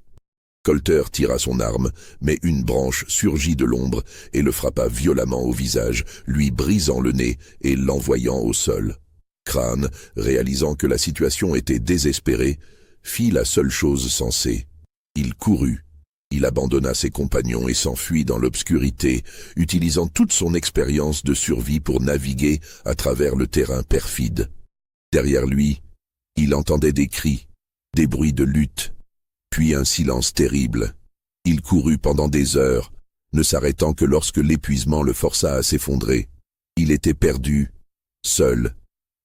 Colter tira son arme, mais une branche surgit de l'ombre et le frappa violemment au visage, lui brisant le nez et l'envoyant au sol. Crane, réalisant que la situation était désespérée, fit la seule chose sensée. Il courut. Il abandonna ses compagnons et s'enfuit dans l'obscurité, utilisant toute son expérience de survie pour naviguer à travers le terrain perfide. Derrière lui, il entendait des cris, des bruits de lutte, puis un silence terrible. Il courut pendant des heures, ne s'arrêtant que lorsque l'épuisement le força à s'effondrer. Il était perdu, seul,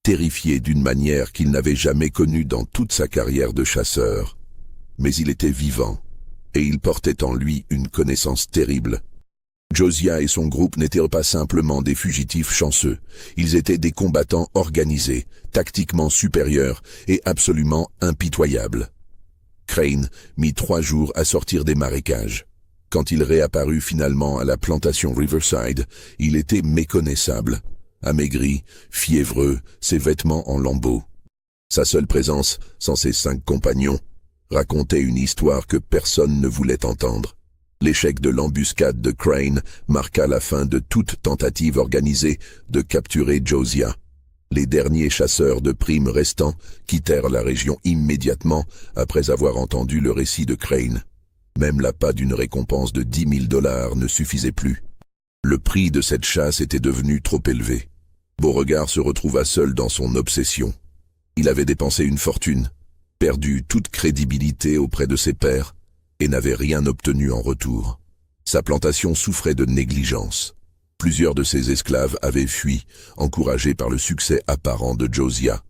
terrifié d'une manière qu'il n'avait jamais connue dans toute sa carrière de chasseur. Mais il était vivant, et il portait en lui une connaissance terrible. Josiah et son groupe n'étaient pas simplement des fugitifs chanceux, ils étaient des combattants organisés, tactiquement supérieurs et absolument impitoyables. Crane mit 3 jours à sortir des marécages. Quand il réapparut finalement à la plantation Riverside, il était méconnaissable, amaigri, fiévreux, ses vêtements en lambeaux. Sa seule présence, sans ses 5 compagnons, racontait une histoire que personne ne voulait entendre. L'échec de l'embuscade de Crane marqua la fin de toute tentative organisée de capturer Josiah. Les derniers chasseurs de primes restants quittèrent la région immédiatement après avoir entendu le récit de Crane. Même l'appât d'une récompense de $10 000 ne suffisait plus. Le prix de cette chasse était devenu trop élevé. Beauregard se retrouva seul dans son obsession. Il avait dépensé une fortune, perdu toute crédibilité auprès de ses pairs et n'avait rien obtenu en retour. Sa plantation souffrait de négligence. Plusieurs de ses esclaves avaient fui, encouragés par le succès apparent de Josiah.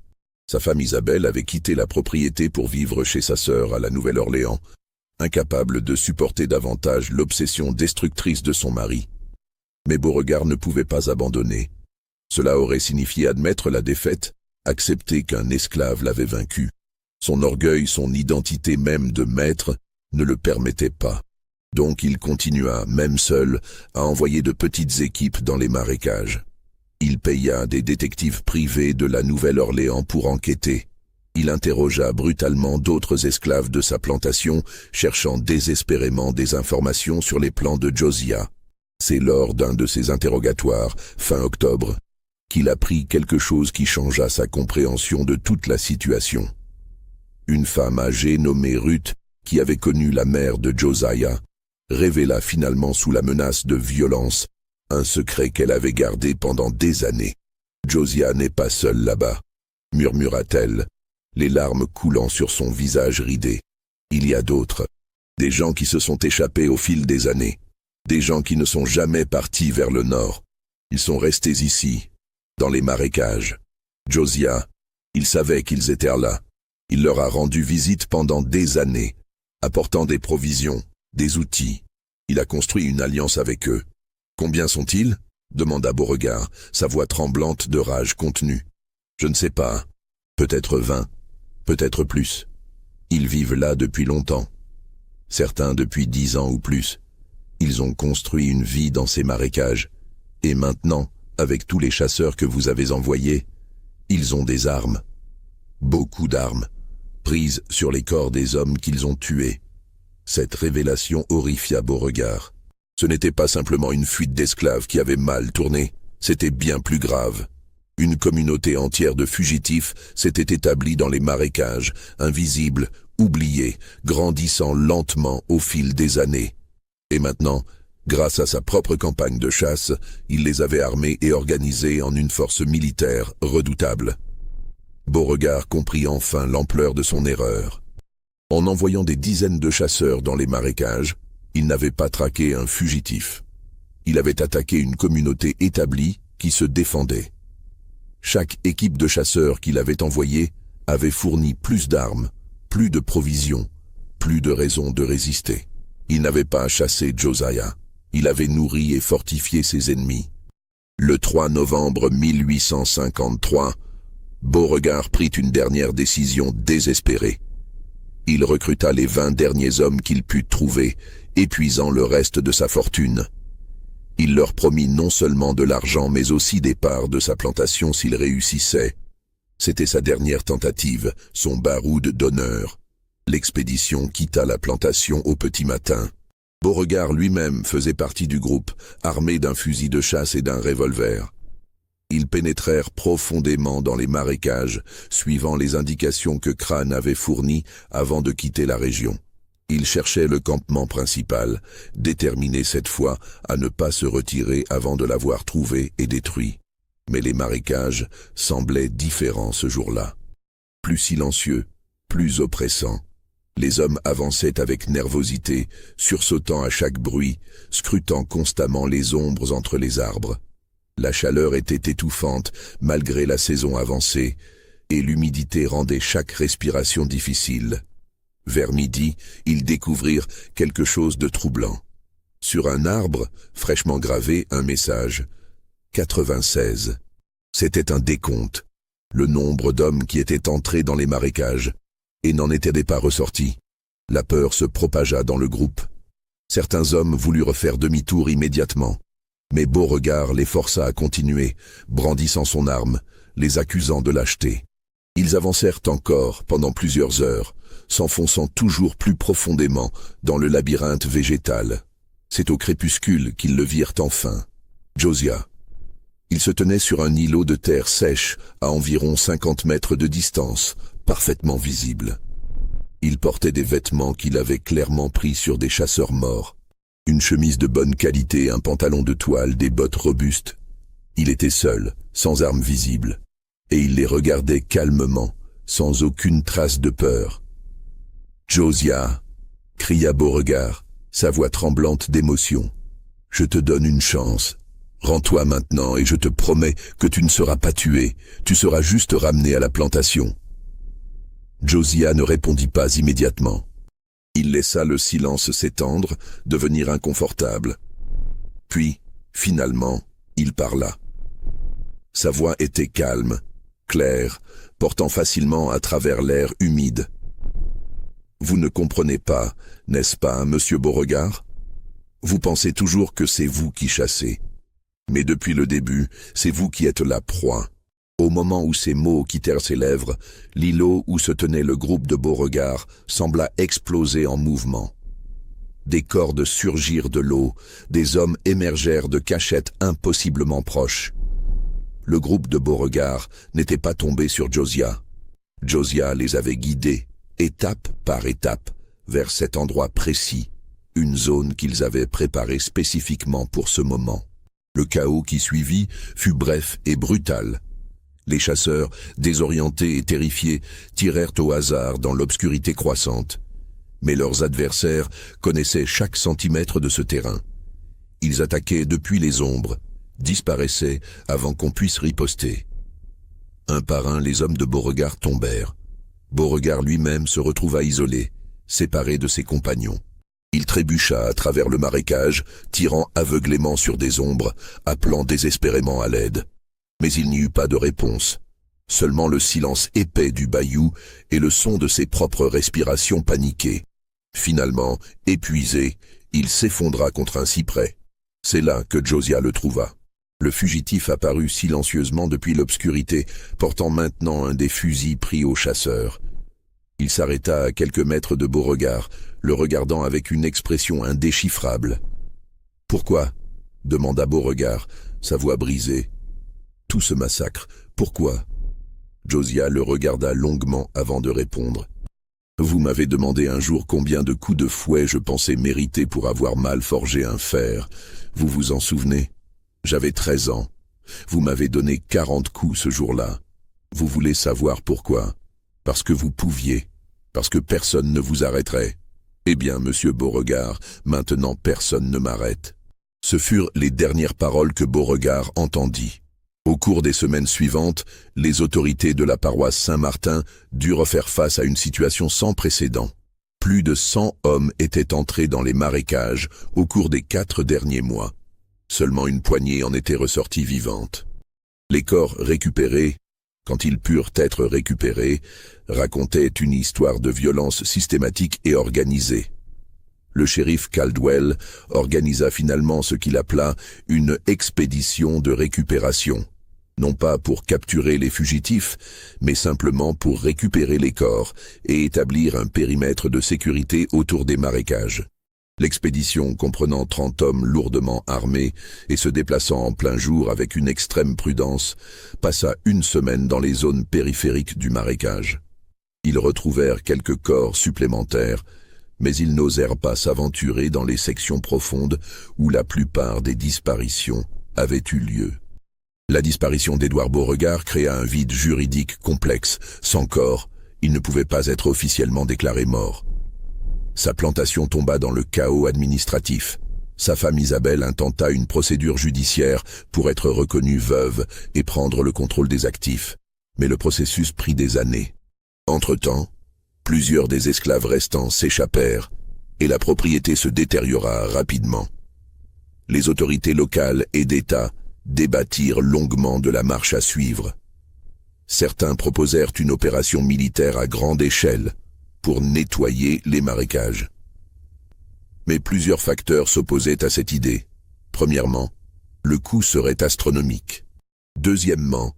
Sa femme Isabelle avait quitté la propriété pour vivre chez sa sœur à la Nouvelle-Orléans, incapable de supporter davantage l'obsession destructrice de son mari. Mais Beauregard ne pouvait pas abandonner. Cela aurait signifié admettre la défaite, accepter qu'un esclave l'avait vaincu. Son orgueil, son identité même de maître, ne le permettait pas. Donc il continua, même seul, à envoyer de petites équipes dans les marécages. Il paya des détectives privés de la Nouvelle-Orléans pour enquêter. Il interrogea brutalement d'autres esclaves de sa plantation, cherchant désespérément des informations sur les plans de Josiah. C'est lors d'un de ces interrogatoires, fin octobre, qu'il apprit quelque chose qui changea sa compréhension de toute la situation. Une femme âgée nommée Ruth, qui avait connu la mère de Josiah, révéla finalement sous la menace de violence un secret qu'elle avait gardé pendant des années. « Josiah n'est pas seul là-bas », murmura-t-elle, les larmes coulant sur son visage ridé. « Il y a d'autres, des gens qui se sont échappés au fil des années, des gens qui ne sont jamais partis vers le nord. Ils sont restés ici, dans les marécages. Josiah, il savait qu'ils étaient là. Il leur a rendu visite pendant des années, apportant des provisions, des outils. Il a construit une alliance avec eux. Combien sont-ils ? Demanda Beauregard, sa voix tremblante de rage contenue. Je ne sais pas. Peut-être 20, peut-être plus. Ils vivent là depuis longtemps. Certains depuis 10 ans ou plus. Ils ont construit une vie dans ces marécages. Et maintenant, avec tous les chasseurs que vous avez envoyés, ils ont des armes. Beaucoup d'armes, prises sur les corps des hommes qu'ils ont tués. Cette révélation horrifia Beauregard. Ce n'était pas simplement une fuite d'esclaves qui avait mal tourné, c'était bien plus grave. Une communauté entière de fugitifs s'était établie dans les marécages, invisibles, oubliés, grandissant lentement au fil des années. Et maintenant, grâce à sa propre campagne de chasse, il les avait armés et organisés en une force militaire redoutable. Beauregard comprit enfin l'ampleur de son erreur. En envoyant des dizaines de chasseurs dans les marécages, il n'avait pas traqué un fugitif. Il avait attaqué une communauté établie qui se défendait. Chaque équipe de chasseurs qu'il avait envoyée avait fourni plus d'armes, plus de provisions, plus de raisons de résister. Il n'avait pas chassé Josiah. Il avait nourri et fortifié ses ennemis. Le 3 novembre 1853, Beauregard prit une dernière décision désespérée. Il recruta les 20 derniers hommes qu'il put trouver, épuisant le reste de sa fortune. Il leur promit non seulement de l'argent, mais aussi des parts de sa plantation s'il réussissait. C'était sa dernière tentative, son baroud d'honneur. L'expédition quitta la plantation au petit matin. Beauregard lui-même faisait partie du groupe, armé d'un fusil de chasse et d'un revolver. Ils pénétrèrent profondément dans les marécages, suivant les indications que Crane avait fournies avant de quitter la région. Ils cherchaient le campement principal, déterminés cette fois à ne pas se retirer avant de l'avoir trouvé et détruit. Mais les marécages semblaient différents ce jour-là. Plus silencieux, plus oppressants. Les hommes avançaient avec nervosité, sursautant à chaque bruit, scrutant constamment les ombres entre les arbres. La chaleur était étouffante, malgré la saison avancée, et l'humidité rendait chaque respiration difficile. Vers midi, ils découvrirent quelque chose de troublant. Sur un arbre, fraîchement gravé, un message. 96. C'était un décompte. Le nombre d'hommes qui étaient entrés dans les marécages, et n'en étaient pas ressortis. La peur se propagea dans le groupe. Certains hommes voulurent faire demi-tour immédiatement, mais Beauregard les força à continuer, brandissant son arme, les accusant de lâcheté. Ils avancèrent encore pendant plusieurs heures, s'enfonçant toujours plus profondément dans le labyrinthe végétal. C'est au crépuscule qu'ils le virent enfin. Josiah. Il se tenait sur un îlot de terre sèche à environ 50 mètres de distance, parfaitement visible. Il portait des vêtements qu'il avait clairement pris sur des chasseurs morts. Une chemise de bonne qualité, un pantalon de toile, des bottes robustes. Il était seul, sans armes visibles, et il les regardait calmement, sans aucune trace de peur. « Josiah !» cria Beauregard, sa voix tremblante d'émotion. « Je te donne une chance. Rends-toi maintenant et je te promets que tu ne seras pas tué, tu seras juste ramené à la plantation. » Josiah ne répondit pas immédiatement. Il laissa le silence s'étendre, devenir inconfortable. Puis, finalement, il parla. Sa voix était calme, claire, portant facilement à travers l'air humide. « Vous ne comprenez pas, n'est-ce pas, monsieur Beauregard? Vous pensez toujours que c'est vous qui chassez. Mais depuis le début, c'est vous qui êtes la proie. » Au moment où ces mots quittèrent ses lèvres, l'îlot où se tenait le groupe de Beauregard sembla exploser en mouvement. Des cordes surgirent de l'eau, des hommes émergèrent de cachettes impossiblement proches. Le groupe de Beauregard n'était pas tombé sur Josiah. Josiah les avait guidés, étape par étape, vers cet endroit précis, une zone qu'ils avaient préparée spécifiquement pour ce moment. Le chaos qui suivit fut bref et brutal. Les chasseurs, désorientés et terrifiés, tirèrent au hasard dans l'obscurité croissante. Mais leurs adversaires connaissaient chaque centimètre de ce terrain. Ils attaquaient depuis les ombres, disparaissaient avant qu'on puisse riposter. Un par un, les hommes de Beauregard tombèrent. Beauregard lui-même se retrouva isolé, séparé de ses compagnons. Il trébucha à travers le marécage, tirant aveuglément sur des ombres, appelant désespérément à l'aide. Mais il n'y eut pas de réponse. Seulement le silence épais du bayou et le son de ses propres respirations paniquées. Finalement, épuisé, il s'effondra contre un cyprès. C'est là que Josiah le trouva. Le fugitif apparut silencieusement depuis l'obscurité, portant maintenant un des fusils pris au chasseur. Il s'arrêta à quelques mètres de Beauregard, le regardant avec une expression indéchiffrable. « Pourquoi ?» demanda Beauregard, sa voix brisée. « Tout ce massacre, pourquoi ?» Josiah le regarda longuement avant de répondre. « Vous m'avez demandé un jour combien de coups de fouet je pensais mériter pour avoir mal forgé un fer. Vous vous en souvenez? J'avais 13 ans. Vous m'avez donné 40 coups ce jour-là. Vous voulez savoir pourquoi? Parce que vous pouviez, parce que personne ne vous arrêterait. Eh bien, monsieur Beauregard, maintenant personne ne m'arrête. » Ce furent les dernières paroles que Beauregard entendit. Au cours des semaines suivantes, les autorités de la paroisse Saint-Martin durent faire face à une situation sans précédent. Plus de 100 hommes étaient entrés dans les marécages au cours des 4 derniers mois. Seulement une poignée en était ressortie vivante. Les corps récupérés, quand ils purent être récupérés, racontaient une histoire de violence systématique et organisée. Le shérif Caldwell organisa finalement ce qu'il appela une expédition de récupération. Non pas pour capturer les fugitifs, mais simplement pour récupérer les corps et établir un périmètre de sécurité autour des marécages. L'expédition, comprenant 30 hommes lourdement armés et se déplaçant en plein jour avec une extrême prudence, passa une semaine dans les zones périphériques du marécage. Ils retrouvèrent quelques corps supplémentaires, mais ils n'osèrent pas s'aventurer dans les sections profondes où la plupart des disparitions avaient eu lieu. La disparition d'Édouard Beauregard créa un vide juridique complexe. Sans corps, il ne pouvait pas être officiellement déclaré mort. Sa plantation tomba dans le chaos administratif. Sa femme Isabelle intenta une procédure judiciaire pour être reconnue veuve et prendre le contrôle des actifs. Mais le processus prit des années. Entre-temps, plusieurs des esclaves restants s'échappèrent et la propriété se détériora rapidement. Les autorités locales et d'État débattirent longuement de la marche à suivre. Certains proposèrent une opération militaire à grande échelle pour nettoyer les marécages. Mais plusieurs facteurs s'opposaient à cette idée. Premièrement, le coût serait astronomique. Deuxièmement,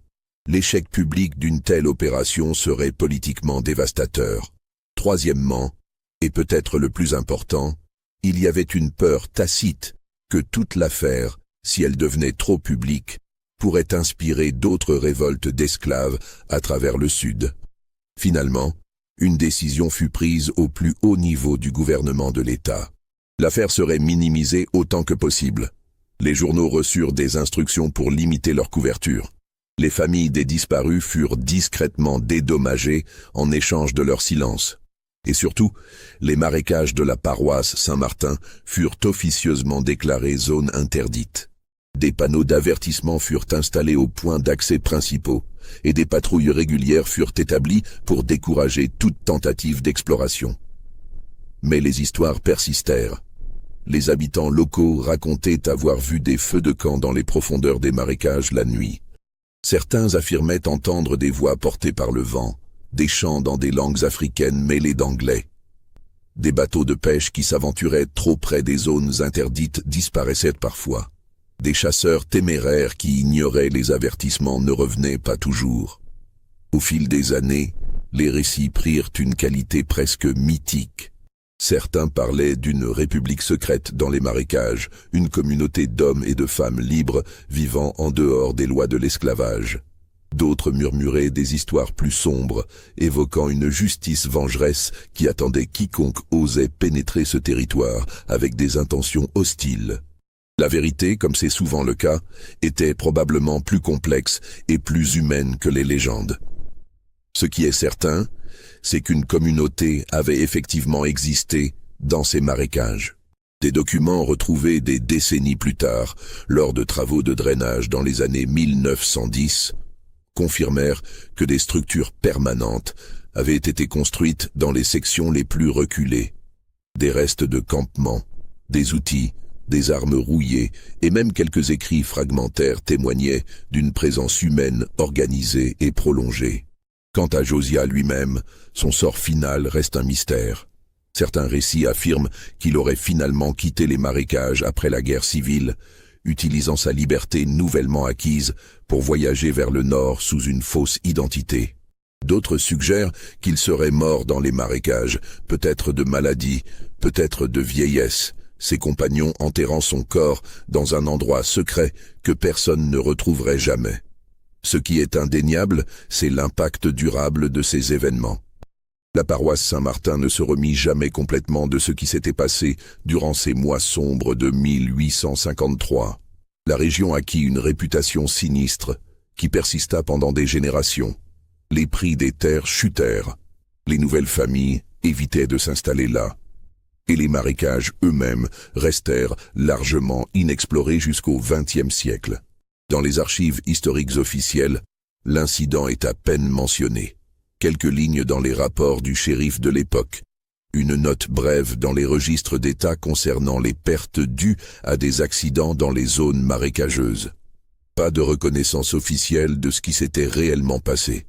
l'échec public d'une telle opération serait politiquement dévastateur. Troisièmement, et peut-être le plus important, il y avait une peur tacite que toute l'affaire, si elle devenait trop publique, pourrait inspirer d'autres révoltes d'esclaves à travers le Sud. Finalement, une décision fut prise au plus haut niveau du gouvernement de l'État. L'affaire serait minimisée autant que possible. Les journaux reçurent des instructions pour limiter leur couverture. Les familles des disparus furent discrètement dédommagées en échange de leur silence. Et surtout, les marécages de la paroisse Saint-Martin furent officieusement déclarés zone interdite. Des panneaux d'avertissement furent installés aux points d'accès principaux, et des patrouilles régulières furent établies pour décourager toute tentative d'exploration. Mais les histoires persistèrent. Les habitants locaux racontaient avoir vu des feux de camp dans les profondeurs des marécages la nuit. Certains affirmaient entendre des voix portées par le vent, des chants dans des langues africaines mêlées d'anglais. Des bateaux de pêche qui s'aventuraient trop près des zones interdites disparaissaient parfois. Des chasseurs téméraires qui ignoraient les avertissements ne revenaient pas toujours. Au fil des années, les récits prirent une qualité presque mythique. Certains parlaient d'une république secrète dans les marécages, une communauté d'hommes et de femmes libres vivant en dehors des lois de l'esclavage. D'autres murmuraient des histoires plus sombres, évoquant une justice vengeresse qui attendait quiconque osait pénétrer ce territoire avec des intentions hostiles. La vérité, comme c'est souvent le cas, était probablement plus complexe et plus humaine que les légendes. Ce qui est certain, c'est qu'une communauté avait effectivement existé dans ces marécages. Des documents retrouvés des décennies plus tard, lors de travaux de drainage dans les années 1910, confirmèrent que des structures permanentes avaient été construites dans les sections les plus reculées. Des restes de campements, des outils, des armes rouillées et même quelques écrits fragmentaires témoignaient d'une présence humaine organisée et prolongée. Quant à Josiah lui-même, son sort final reste un mystère. Certains récits affirment qu'il aurait finalement quitté les marécages après la guerre civile, utilisant sa liberté nouvellement acquise pour voyager vers le nord sous une fausse identité. D'autres suggèrent qu'il serait mort dans les marécages, peut-être de maladie, peut-être de vieillesse, ses compagnons enterrant son corps dans un endroit secret que personne ne retrouverait jamais. Ce qui est indéniable, c'est l'impact durable de ces événements. La paroisse Saint-Martin ne se remit jamais complètement de ce qui s'était passé durant ces mois sombres de 1853. La région acquit une réputation sinistre qui persista pendant des générations. Les prix des terres chutèrent. Les nouvelles familles évitaient de s'installer là. Et les marécages eux-mêmes restèrent largement inexplorés jusqu'au XXe siècle. Dans les archives historiques officielles, l'incident est à peine mentionné. Quelques lignes dans les rapports du shérif de l'époque. Une note brève dans les registres d'État concernant les pertes dues à des accidents dans les zones marécageuses. Pas de reconnaissance officielle de ce qui s'était réellement passé.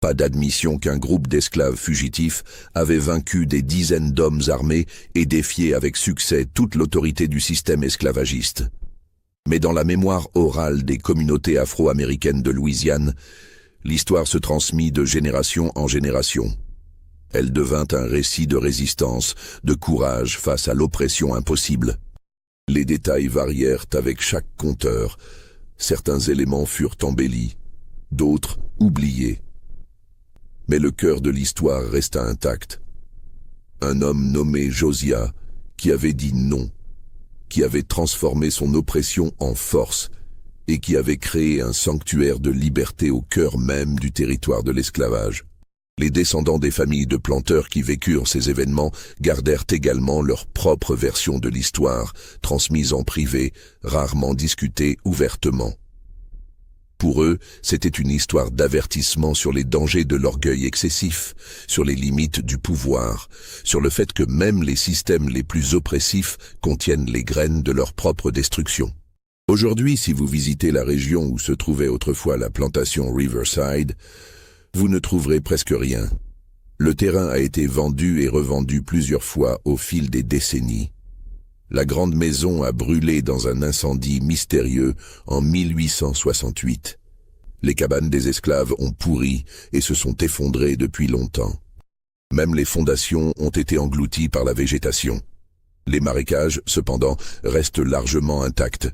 Pas d'admission qu'un groupe d'esclaves fugitifs avait vaincu des dizaines d'hommes armés et défié avec succès toute l'autorité du système esclavagiste. Mais dans la mémoire orale des communautés afro-américaines de Louisiane, l'histoire se transmit de génération en génération. Elle devint un récit de résistance, de courage face à l'oppression impossible. Les détails varièrent avec chaque conteur. Certains éléments furent embellis, d'autres oubliés. Mais le cœur de l'histoire resta intact. Un homme nommé Josiah, qui avait dit non, qui avait transformé son oppression en force et qui avait créé un sanctuaire de liberté au cœur même du territoire de l'esclavage. Les descendants des familles de planteurs qui vécurent ces événements gardèrent également leur propre version de l'histoire, transmise en privé, rarement discutée ouvertement. Pour eux, c'était une histoire d'avertissement sur les dangers de l'orgueil excessif, sur les limites du pouvoir, sur le fait que même les systèmes les plus oppressifs contiennent les graines de leur propre destruction. Aujourd'hui, si vous visitez la région où se trouvait autrefois la plantation Riverside, vous ne trouverez presque rien. Le terrain a été vendu et revendu plusieurs fois au fil des décennies. La grande maison a brûlé dans un incendie mystérieux en 1868. Les cabanes des esclaves ont pourri et se sont effondrées depuis longtemps. Même les fondations ont été englouties par la végétation. Les marécages, cependant, restent largement intacts.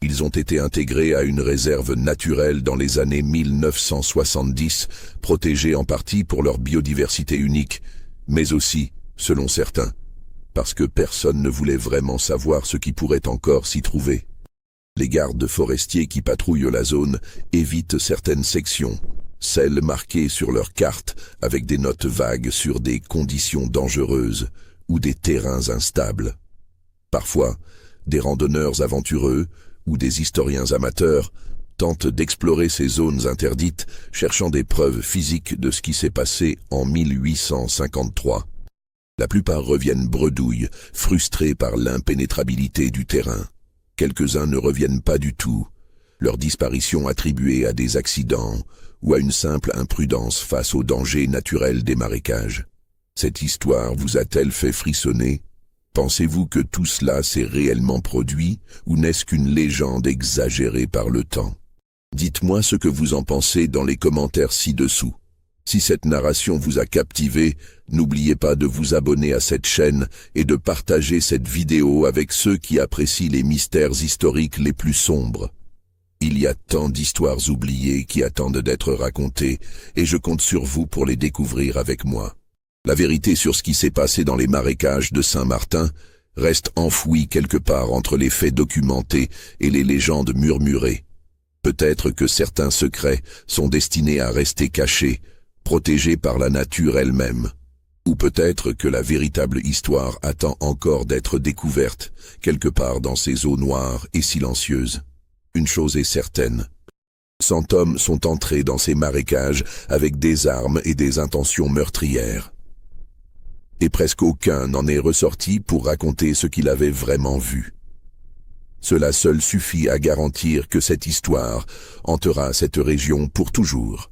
Ils ont été intégrés à une réserve naturelle dans les années 1970, protégés en partie pour leur biodiversité unique, mais aussi, selon certains, parce que personne ne voulait vraiment savoir ce qui pourrait encore s'y trouver. Les gardes forestiers qui patrouillent la zone évitent certaines sections, celles marquées sur leur carte avec des notes vagues sur des conditions dangereuses ou des terrains instables. Parfois, des randonneurs aventureux ou des historiens amateurs tentent d'explorer ces zones interdites, cherchant des preuves physiques de ce qui s'est passé en 1853. La plupart reviennent bredouilles, frustrés par l'impénétrabilité du terrain. Quelques-uns ne reviennent pas du tout, leur disparition attribuée à des accidents ou à une simple imprudence face aux dangers naturels des marécages. Cette histoire vous a-t-elle fait frissonner? Pensez-vous que tout cela s'est réellement produit ou n'est-ce qu'une légende exagérée par le temps? Dites-moi ce que vous en pensez dans les commentaires ci-dessous. Si cette narration vous a captivé, n'oubliez pas de vous abonner à cette chaîne et de partager cette vidéo avec ceux qui apprécient les mystères historiques les plus sombres. Il y a tant d'histoires oubliées qui attendent d'être racontées et je compte sur vous pour les découvrir avec moi. La vérité sur ce qui s'est passé dans les marécages de Saint-Martin reste enfouie quelque part entre les faits documentés et les légendes murmurées. Peut-être que certains secrets sont destinés à rester cachés, protégés par la nature elle-même. Ou peut-être que la véritable histoire attend encore d'être découverte, quelque part dans ces eaux noires et silencieuses. Une chose est certaine. 100 hommes sont entrés dans ces marécages avec des armes et des intentions meurtrières. Et presque aucun n'en est ressorti pour raconter ce qu'il avait vraiment vu. Cela seul suffit à garantir que cette histoire hantera cette région pour toujours.